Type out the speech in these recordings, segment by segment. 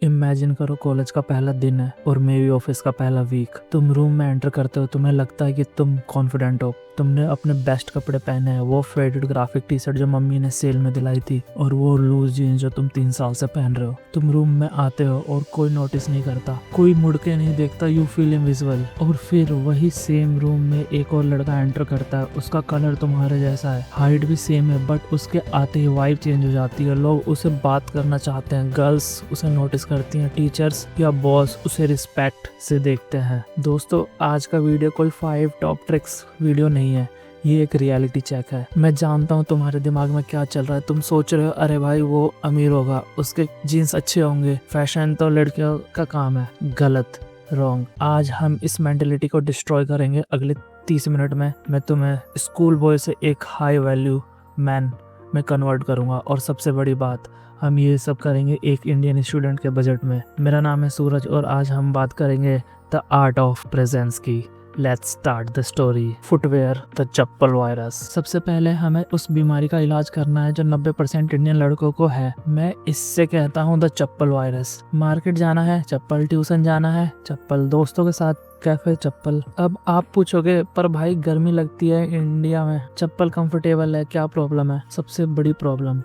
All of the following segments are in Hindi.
इमेजिन करो कॉलेज का पहला दिन है और मे भी ऑफिस का पहला वीक। तुम रूम में एंटर करते हो, तुम्हें लगता है कि तुम कॉन्फिडेंट हो, तुमने अपने बेस्ट कपड़े पहने हैं, वो फेडेड ग्राफिक टी शर्ट जो मम्मी ने सेल में दिलाई थी और वो लूज जीन्स जो तुम 3 साल से पहन रहे हो। तुम रूम में आते हो और कोई नोटिस नहीं करता, कोई मुड़ के नहीं देखता, यू फील इनविजिबल। और फिर वही सेम रूम में एक और लड़का एंटर करता है, उसका कलर तुम्हारे जैसा है, हाइट भी सेम है, बट उसके आते ही वाइब चेंज हो जाती है। लोग उसे बात करना चाहते हैं, गर्ल्स उसे नोटिस करती हैं, टीचर्स या बॉस उसे रिस्पेक्ट से देखते हैं। दोस्तों, आज का वीडियो कोई 5 टॉप ट्रिक्स वीडियो नहीं है, ये एक रियलिटी चेक है। मैं जानता हूँ तुम्हारे दिमाग में क्या चल रहा है। तुम सोच रहे हो अरे भाई वो अमीर होगा, उसके जीन्स अच्छे होंगे, फैशन तो लड़कियों का काम है। गलत, रॉन्ग। आज हम इस मेंटेलिटी को डिस्ट्रॉय करेंगे। अगले 30 मिनट में मैं तुम्हें स्कूल बॉय से एक हाई वैल्यू मैन में कन्वर्ट करूंगा, और सबसे बड़ी बात, हम ये सब करेंगे एक इंडियन स्टूडेंट के बजट में। मेरा नाम है सूरज और आज हम बात करेंगे द आर्ट ऑफ प्रेजेंस की। Let's start the story. Footwear the chappal virus. सबसे पहले हमें उस बीमारी का इलाज करना है जो 90% इंडियन लड़कों को है। मैं इससे कहता हूँ द चप्पल वायरस। मार्केट जाना है चप्पल, ट्यूशन जाना है चप्पल, दोस्तों के साथ कैफे चप्पल। अब आप पूछोगे पर भाई गर्मी लगती है इंडिया में, चप्पल कंफर्टेबल है, क्या प्रॉब्लम है? सबसे बड़ी प्रॉब्लम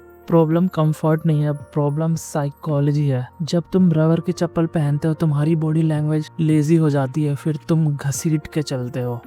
कंफर्ट नहीं है, प्रॉब्लम साइकोलॉजी है। जब तुम रबर की चप्पल पहनते हो तुम्हारी बॉडी लैंग्वेज लेजी हो जाती है, फिर तुम घसीट के चलते हो।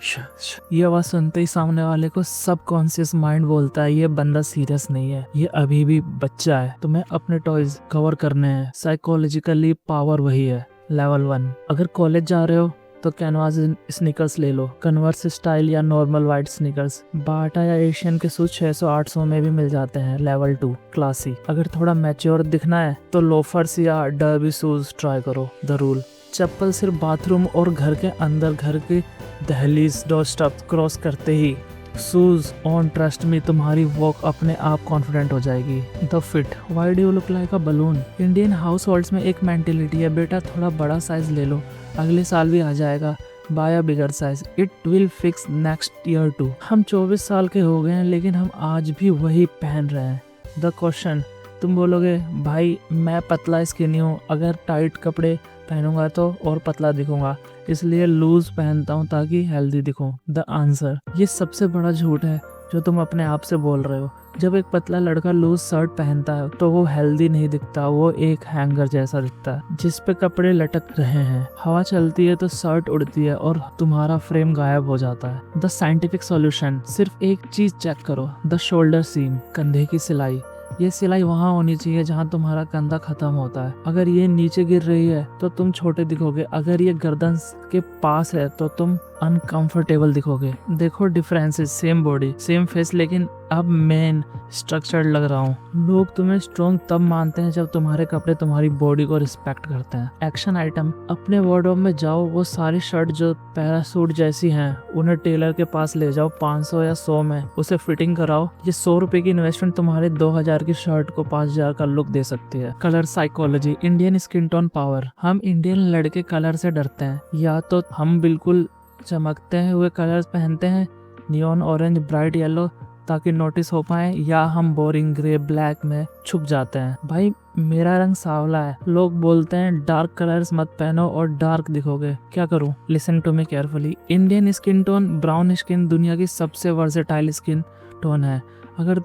ये आवाज सुनते ही सामने वाले को सबकॉन्शियस माइंड बोलता है ये बंदा सीरियस नहीं है, ये अभी भी बच्चा है। तुम्हें अपने टॉयज कवर करने हैं। साइकोलॉजिकली पावर वही है। लेवल 1, अगर कॉलेज जा रहे हो तो कैनवास स्नीकर्स ले लो, कन्वर्स स्टाइल या नॉर्मल वाइट स्नीकर्स। बाटा या एशियन के शूज 600-800 में भी मिल जाते हैं। Level 2, classy. अगर थोड़ा मैच्योर दिखना है तो लोफर्स या डर्बी शूज ट्राई करो। द रूल, चप्पल सिर्फ बाथरूम और घर के अंदर, घर की दहलीज डोर स्टेप क्रॉस करते ही शूज ऑन, ट्रस्ट में तुम्हारी वॉक अपने आप कॉन्फिडेंट हो जाएगी। The fit, why do you look like a balloon. Indian house holds में एक मेंटेलिटी है, बेटा थोड़ा बड़ा साइज ले लो, अगले साल भी आ जाएगा, by a bigger size, it will fix next year too. हम 24 साल के हो गए हैं लेकिन हम आज भी वही पहन रहे हैं। द क्वेश्चन, तुम बोलोगे भाई मैं पतला स्किनी हूँ, अगर टाइट कपड़े पहनूंगा तो और पतला दिखूंगा, इसलिए लूज पहनता हूँ ताकि हेल्दी दिखूं। द आंसर, ये सबसे बड़ा झूठ है जो तुम अपने आप से बोल रहे हो। जब एक पतला लड़का लूज शर्ट पहनता है तो वो हेल्दी नहीं दिखता, वो एक हैंगर जैसा दिखता है जिस पे कपड़े लटक रहे हैं। हवा चलती है तो शर्ट उड़ती है और तुम्हारा फ्रेम गायब हो जाता है। द साइंटिफिक सॉल्यूशन, सिर्फ एक चीज चेक करो, द शोल्डर सीम, कंधे की सिलाई। ये सिलाई वहाँ होनी चाहिए जहाँ तुम्हारा कंधा खत्म होता है। अगर ये नीचे गिर रही है तो तुम छोटे दिखोगे, अगर ये गर्दन के पास है तो तुम अनकंफर्टेबल दिखोगे। देखो differences, same body same face, लेकिन अब मेन स्ट्रक्चर लग रहा हूँ। लोग तुम्हें स्ट्रॉन्ग तब मानते हैं जब तुम्हारे कपड़े तुम्हारी बॉडी को रिस्पेक्ट करते हैं। एक्शन आइटम, अपने वार्डरोब में जाओ, वो सारी शर्ट जो पैरासूट जैसी हैं उन्हें टेलर के पास ले जाओ, 500 या 100 में उसे फिटिंग कराओ। ये 100 रुपए की इन्वेस्टमेंट तुम्हारे 2000 की शर्ट को 5000 का लुक दे सकती है। Colour psychology, Indian skin tone power. हम इंडियन लड़के कलर से डरते हैं, या तो हम बिल्कुल चमकते हुए कलर्स पहनते हैं, नियॉन ऑरेंज, ब्राइट येलो, ताकि नोटिस हो पाए, या हम बोरिंग ग्रे ब्लैक में छुप जाते हैं। भाई मेरा रंग सांवला है, लोग बोलते हैं डार्क कलर्स मत पहनो और डार्क दिखोगे, क्या करूं? Listen to me carefully. Indian skin tone, brown skin दुनिया की सबसे वर्सेटाइल स्किन टोन है। अगर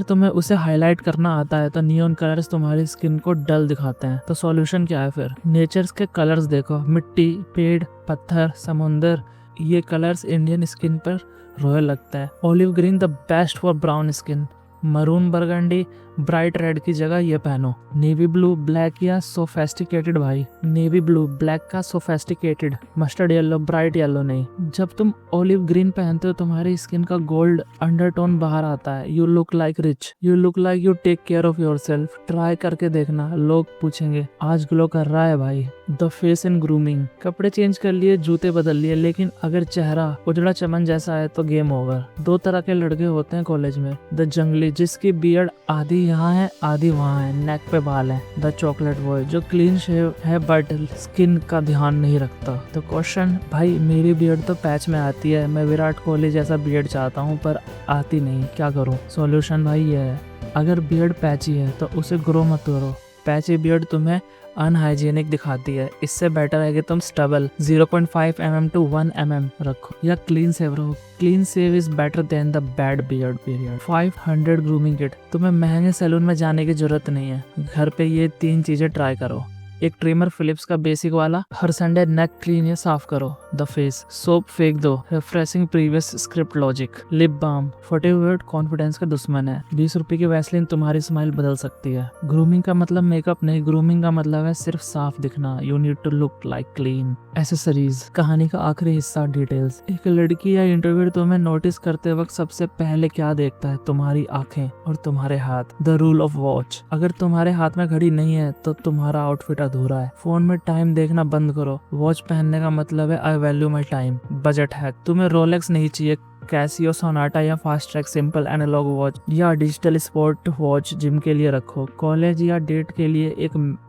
तुम्हें उसे हाईलाइट करना आता है तो नियॉन कलर्स तुम्हारी स्किन को डल दिखाते हैं। तो सॉल्यूशन क्या है फिर? नेचर्स के कलर्स देखो, मिट्टी, पेड़, पत्थर, समुंदर, ये कलर्स इंडियन स्किन पर रॉयल लगता है। Olive green the best for brown skin. Maroon burgundy, bright red की जगह ये पहनो। नेवी ब्लू, ब्लैक या सोफेस्टिकेटेड, भाई नेवी ब्लू ब्लैक का sophisticated. Mustard yellow, bright yellow नहीं। जब तुम ऑलिव ग्रीन पहनते हो तुम्हारी स्किन का गोल्ड अंडरटोन बाहर आता है। You look like rich, you look like you take care of yourself. Try करके देखना, लोग पूछेंगे आज ग्लो कर रहा है भाई। द फेस इन ग्रूमिंग, कपड़े चेंज कर लिए, जूते बदल लिए, लेकिन अगर चेहरा उजड़ा चमन जैसा है तो गेम ओवर। 2 तरह के लड़के होते हैं कॉलेज में, द जंगली जिसकी बियर्ड आधी यहाँ है आधी वहाँ है, नेक पे बाल है। द चॉकलेट बॉय जो क्लीन शेव है बट स्किन का ध्यान नहीं रखता। तो क्वेश्चन, भाई मेरी बियर्ड तो पैच में आती है, मैं विराट कोहली जैसा बियर्ड चाहता हूँ पर आती नहीं, क्या करूँ? सॉल्यूशन भाई ये है, अगर बियर्ड पैची है तो उसे ग्रो मत करो, पैची बियर्ड तुम्हें अनहाइजीनिक दिखाती है। इससे बेटर है कि तुम स्टबल 0.5 mm to 1 mm रखो या क्लीन शेव रहो। Clean shave is better than the bad beard period. 500 grooming kit. तुम्हें महंगे सैलून में जाने की जरूरत नहीं है, घर पे ये 3 चीजें ट्राई करो। एक ट्रिमर फिलिप्स का बेसिक वाला, हर संडे नेक क्लीन या साफ करो। द फेस सोप फेंक दो, refreshing previous script logic. Lip balm फटे हुए कॉन्फिडेंस का दुश्मन है। 20 रुपए की वैसलीन तुम्हारी स्माइल बदल सकती है। ग्रूमिंग का मतलब मेकअप नहीं, ग्रूमिंग का मतलब है सिर्फ साफ दिखना। You need to look like clean. Accessories, कहानी का आखिरी हिस्सा, डिटेल्स। एक लड़की या इंटरव्यू तुम्हें नोटिस करते वक्त सबसे पहले क्या देखता है? तुम्हारी आंखें और तुम्हारे हाथ। द रूल ऑफ वॉच, अगर तुम्हारे हाथ में घड़ी नहीं है तो तुम्हारा आउटफिट अधूरा है। फोन में टाइम देखना बंद करो। वॉच पहनने का मतलब है I value my time. Budget hack, तुम्हें रोलेक्स नहीं चाहिए, कैसियो सोनाटा या Fastrack simple analog watch या डिजिटल स्पोर्ट वॉच जिम के लिए रखो। कॉलेज या डेट के लिए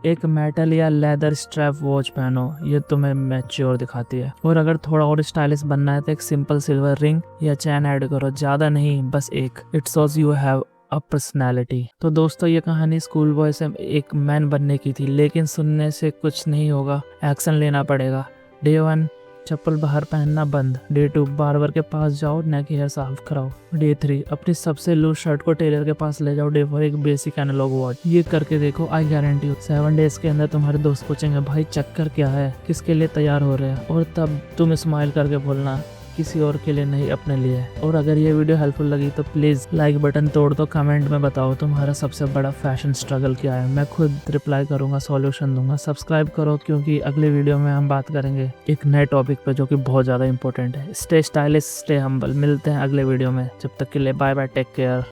एक मेटल या लेदर स्ट्रैप वॉच पहनो, ये तुम्हें मैच्योर दिखाती है। और अगर थोड़ा और स्टाइलिश बनना है तो एक सिंपल सिल्वर रिंग या चैन ऐड करो, ज्यादा नहीं, बस एक। It shows you have a personality. तो दोस्तों ये कहानी स्कूल बॉय से एक मैन बनने की थी, लेकिन सुनने से कुछ नहीं होगा, एक्शन लेना पड़ेगा। डे 1 चप्पल बाहर पहनना बंद। डे 2 बार्बर के पास जाओ, नेक हेयर साफ कराओ। डे 3 अपनी सबसे लूज शर्ट को टेलर के पास ले जाओ। डे 4 एक बेसिक एनालॉग वॉच। ये करके देखो, आई गारंटी यू 7 डेज के अंदर तुम्हारे दोस्त पूछेंगे भाई चक्कर क्या है, किसके लिए तैयार हो रहे हैं, और तब तुम स्माइल करके बोलना किसी और के लिए नहीं, अपने लिए। और अगर ये वीडियो हेल्पफुल लगी तो प्लीज लाइक बटन तोड़ दो, कमेंट में बताओ तुम्हारा सबसे बड़ा फैशन स्ट्रगल क्या है। मैं खुद रिप्लाई करूंगा, सॉल्यूशन दूंगा। सब्सक्राइब करो क्योंकि अगले वीडियो में हम बात करेंगे एक नए टॉपिक पे जो कि बहुत ज्यादा इंपॉर्टेंट है। Stay stylish, stay humble. मिलते हैं अगले वीडियो में, जब तक के लिए बाय बाय, टेक केयर।